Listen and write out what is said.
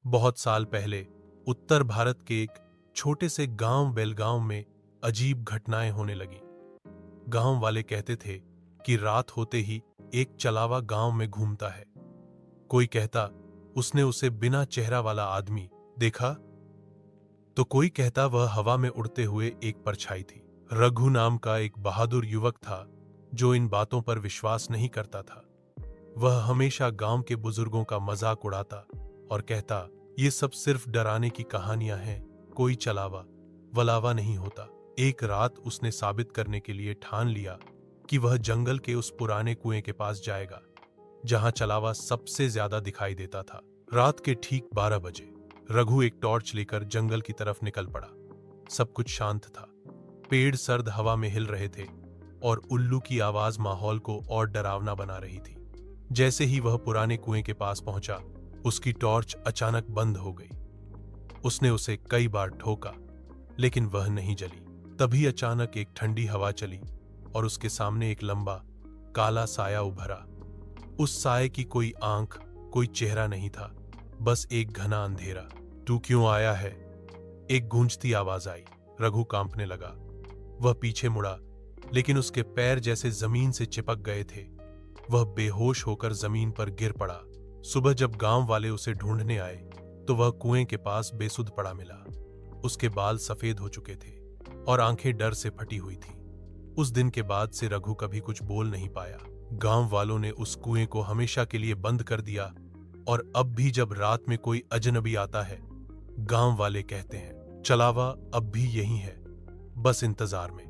बहुत साल पहले उत्तर भारत के एक छोटे से गांव बेलगांव में अजीब घटनाएं होने लगी। गांव वाले कहते थे कि रात होते ही एक चलावा गांव में घूमता है। कोई कहता उसने उसे बिना चेहरा वाला आदमी देखा, तो कोई कहता वह हवा में उड़ते हुए एक परछाई थी। रघु नाम का एक बहादुर युवक था जो इन बातों पर विश्वास नहीं करता था। वह हमेशा गांव के बुजुर्गों का मजाक उड़ाता और कहता, ये सब सिर्फ डराने की कहानियां हैं, कोई चलावा वलावा नहीं होता। एक रात उसने साबित करने के लिए ठान लिया कि वह जंगल के उस पुराने कुएं के पास जाएगा जहां चलावा सबसे ज्यादा दिखाई देता था। रात के ठीक 12 बजे रघु एक टॉर्च लेकर जंगल की तरफ निकल पड़ा। सब कुछ शांत था, पेड़ सर्द हवा में हिल रहे थे और उल्लू की आवाज माहौल को और डरावना बना रही थी। जैसे ही वह पुराने कुएं के पास पहुंचा, उसकी टॉर्च अचानक बंद हो गई। उसने उसे कई बार ठोका, लेकिन वह नहीं जली। तभी अचानक एक ठंडी हवा चली और उसके सामने एक लंबा काला साया उभरा। उस साये की कोई आंख, कोई चेहरा नहीं था, बस एक घना अंधेरा। तू क्यों आया है? एक गूंजती आवाज आई। रघु कांपने लगा। वह पीछे मुड़ा, लेकिन उसके पैर जैसे जमीन से चिपक गए थे। वह बेहोश होकर जमीन पर गिर पड़ा। सुबह जब गांव वाले उसे ढूंढने आए तो वह कुएं के पास बेसुध पड़ा मिला। उसके बाल सफेद हो चुके थे और आंखें डर से फटी हुई थीं। उस दिन के बाद से रघु कभी कुछ बोल नहीं पाया। गांव वालों ने उस कुएं को हमेशा के लिए बंद कर दिया और अब भी जब रात में कोई अजनबी आता है, गांव वाले कहते हैं, चलावा अब भी यही है, बस इंतजार में।